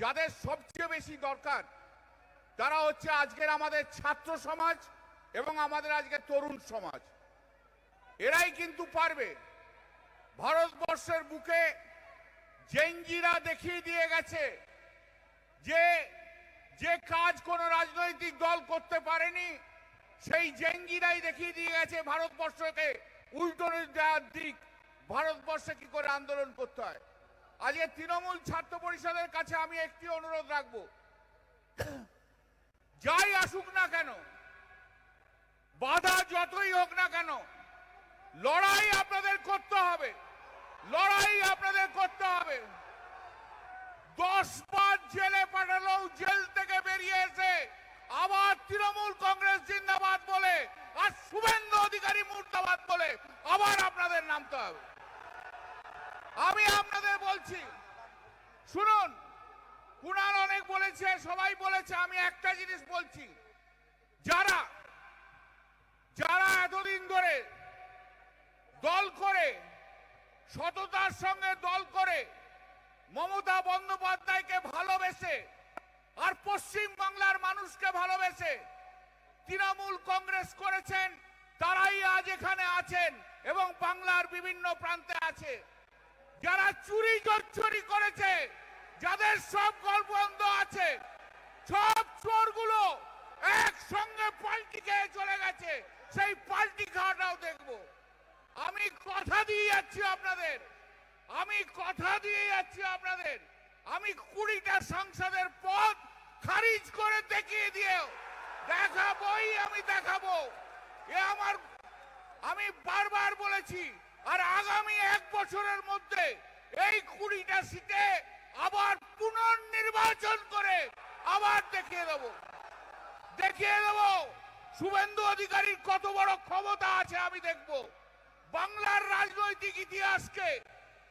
যাদের সবচেয়ে বেশি দরকার তারা হচ্ছে আজকের আমাদের ছাত্র সমাজ এবং আমাদের আজকের তরুণ সমাজ। এরাই কিন্তু পারবে। ভারতবর্ষের বুকে জেঙ্গিরা দেখিয়ে দিয়ে গেছে যে যে কাজ কোন রাজনৈতিক দল করতে পারেনি, সেই জেঙ্গিরাই দেখিয়ে দিয়ে গেছে ভারতবর্ষকে উল্টো দেওয়ার দিক, ভারতবর্ষে কি করে আন্দোলন করতে হয়। আজকে তৃণমূল ছাত্র পরিষদের কাছে আমি একটি অনুরোধ রাখবো, যাই আসুক না কেন, বাধা যতই হোক না কেন, লড়াই আপনাদের করতে হবে, লড়াই আপনাদের করতে হবে। 10 বার জেলে পাঠালেও জেল থেকে বেরিয়ে এসে আবার তৃণমূল কংগ্রেস জিন্দাবাদ বলে আর শুভেন্দু অধিকারী মুর্দাবাদ বলে আবার আপনাদের নামতে হবে। আমি আপনাদের বলছি, শুনুন, কুণাল অনেক বলেছে, সবাই বলেছে, আমি একটা জিনিস বলছি, যারা যারা এতদিন ধরে দল করে, সততার সঙ্গে দল করে মমতা বন্দ্যোপাধ্যায়কে ভালোবেসে আর পশ্চিম বাংলার মানুষকে ভালোবেসে তৃণমূল কংগ্রেস করেছেন, তারাই আজ এখানে আছেন এবং বাংলার বিভিন্ন প্রান্তে আছে। যারা চুরি জচ্চুরি করেছে, যাদের সব গল্পবন্ধ আছে, সব চোরগুলো একসঙ্গে পাল্টি খেয়ে চলে গেছে, সেই পাল্টি খাওয়াটাও দেখব। আমি কথা দিয়ে যাচ্ছি আপনাদের, আমি কথা দিয়ে যাচ্ছি আপনাদের, আমি 20টা সংসদের পদ খারিজ করে দেখিয়ে দিয়েও দেখাবোই, আমি দেখাবো। এ আমার, আমি বারবার বলেছি, আর আগামী 1 বছরের মধ্যে এই 20টা সিটে আবার পুনর্নির্বাচন করে আবার দেখিয়ে দেবো, দেখিয়ে দেবো শুভেন্দু অধিকারীর কত বড় ক্ষমতা আছে। আমি দেখব বাংলার রাজনৈতিক ইতিহাসকে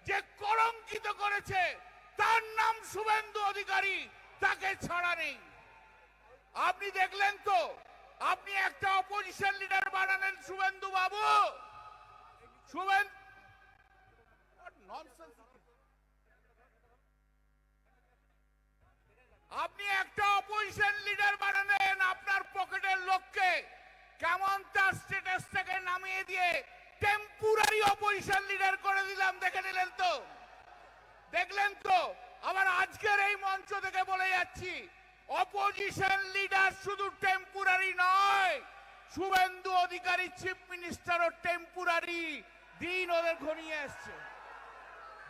যে কলঙ্কিত করেছে তার নাম শুভেন্দু অধিকারী, তাকে ছাড়া নেই। আপনি দেখলেন তো, আপনি একটা অপোজিশন লিডার বানালেন শুভেন্দু বাবু, আপনি একটা অপোজিশন লিডার বানালেন, আপনার পকেটের লোককে কেমন তার স্ট্যাটাস থেকে নামিয়ে দিয়ে টেম্পোরারি অপোজিশন লিডার করে দিলাম, দেখে নিলেন তো, দেখলেন তো। আবার আজকের এই মঞ্চ থেকে বলে যাচ্ছি, অপোজিশন লিডার শুধু টেম্পোরারি নয়, শুভেন্দু অধিকারী চিফ মিনিস্টারও টেম্পোরারি। দিন ওদের ঘনিয়ে এসছে,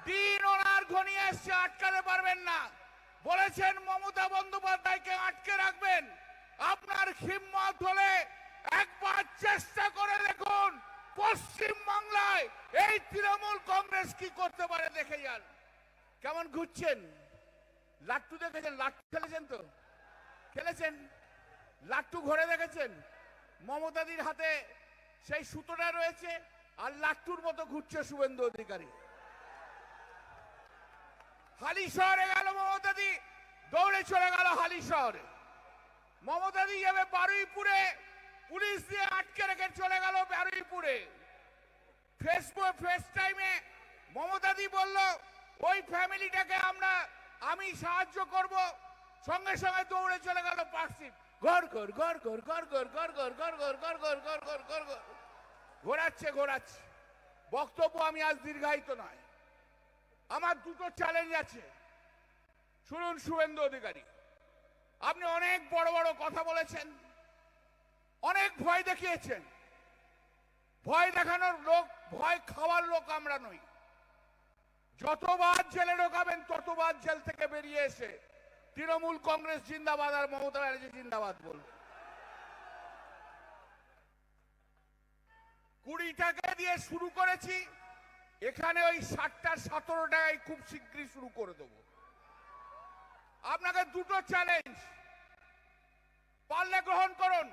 দিন ওনার ঘনিয়ে এসছে, আটকাতে পারবেন না। বলেছেন মমতা বন্দ্যোপাধ্যায়কে আটকে রাখবেন, আপনার হিম্মত হলে একবার চেষ্টা করে দেখুন পশ্চিম বাংলায় এই তৃণমূল কংগ্রেস কি করতে পারে, দেখে যান। কেমন ঘুরছেন, লাট্টু দেখেছেন, লাট্টু খেলেছেন তো, খেলেছেন, লাট্টু ঘরে দেখেছেন, মমতাদির হাতে সেই সুতোটা রয়েছে আর লাট্টুর মতো ঘুরছে শুভেন্দু অধিকারী। হালি শহরে গেল মমতাদি, দৌড়ে চলে গেল হালি শহরে। মমতাদি যাবে বারুইপুরে, পুলিশ দিয়ে আটকে রেখে চলে গেল বারুইপুরে। ফেসবুক ফেস টাইমে মমতাদি বলল ওই ফ্যামিলিটাকে আমি সাহায্য করব, সঙ্গে সঙ্গে দৌড়ে চলে গেল পার্কশিপ। ঘর ঘর ঘর ঘর ঘর ঘর ঘর ঘর ঘর ঘর ঘর ঘর ঘর ঘর ঘর ঘর ঘোরাচ্ছে ঘোরাচ্ছে। বক্তব্য আমি আজ দীর্ঘায়িত নয়, আমার দুটো চ্যালেঞ্জ আছে। শুনুন শুভেন্দু অধিকারী, আপনি অনেক বড় বড় কথা বলেছেন, অনেক ভয় দেখিয়েছেন। ভয় দেখানোর লোক, ভয় খাওয়ার লোক আমরা নই। যতবার জেলে ঢোকাবেন ততবার জেল থেকে বেরিয়ে এসে তৃণমূল কংগ্রেস জিন্দাবাদ আর মমতা ব্যানার্জি জিন্দাবাদ বলবে। 20 টাকা দিয়ে শুরু করেছি, এখানে ওই 60টা 17 টাকায় খুব শীঘ্রই শুরু করে দেবো। আপনাকে দুটো চ্যালেঞ্জ, পারলে গ্রহণ করুন।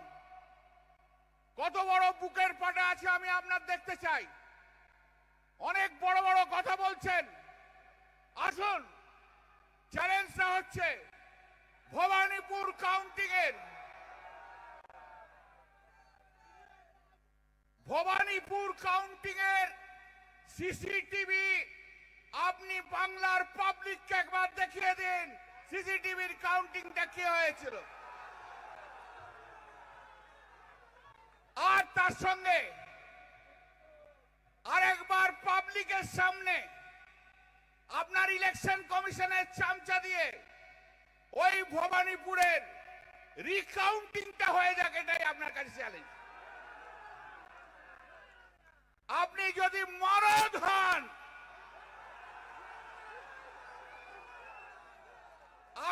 কত বড় বুকের পাটা আছে আমি আপনার দেখতে চাই। অনেক বড় বড় কথা বলছেন, আসুন। চ্যালেঞ্জটা হচ্ছে ভবানীপুর কাউন্টিং এর সিসিটিভি আপনি বাংলার পাবলিককে একবার দেখিয়ে দিন। সিসিটিভির কাউন্টিংটা কি হয়েছিল। আর তার সঙ্গে আরেকবার পাবলিকের সামনে আপনার ইলেকশন কমিশনের চামচা দিয়ে ওই ভবানীপুরের রিকাউন্টিংটা হয়ে যাক, এটাই আপনার কাছে চ্যালেঞ্জ। আপনি যদি মরদ হন,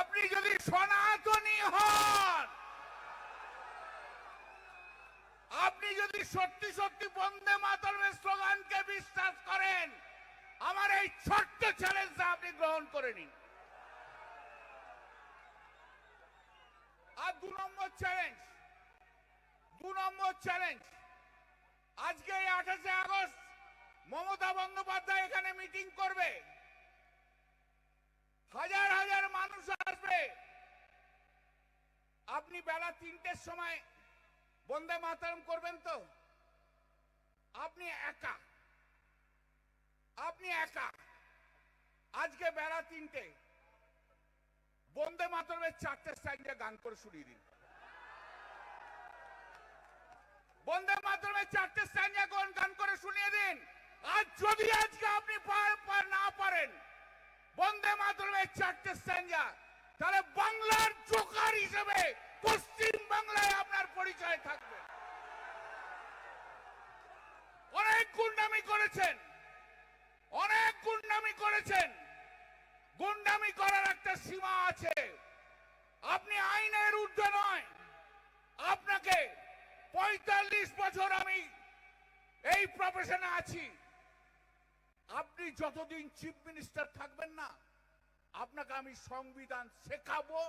আপনি যদি সনাতনী হন, আপনি যদি সত্যি সত্যি বন্দে মাতরমের স্লোগানকে বিশ্বাস করেন, আমার এই ছোট্ট চ্যালেঞ্জটা আপনি গ্রহণ করে নিন। আর 2 নম্বর চ্যালেঞ্জ, আজকে 28 আগস্ট মমতা বন্দ্যোপাধ্যায় এখানে মিটিং করবে, হাজার হাজার মানুষ আসবে। আপনি বেলা 3টের সময় বন্দে মাতরম করবেন তো? আপনি একা আজকে বেলা 3টে বন্দে মাতরমের 4টে স্ট্যান্ডে গান করে শুনিয়ে দিন। বন্দে মাতরমের 4টে স্ট্যান্ডে গান করে শুনিয়ে দিন। আর যদি আজকে আপনি না পারেন বন্দে মাতরমের 4টে স্ট্যান্ডা, তাহলে বাংলার জোকার হিসেবে পশ্চিম বাংলায় আপনার পরিচয় থাকবে। অনেক গুন্ডামি করেছেন, গুন্ডামি করার একটা সীমা আছে। আপনি আইনের ঊর্ধ্বে নয়। আপনাকে 45 বছর আমি এই প্রফেশনে আছি। আপনি যতদিন চিফ মিনিস্টার থাকবেন না, আপনাকে আমি সংবিধান শেখাবো।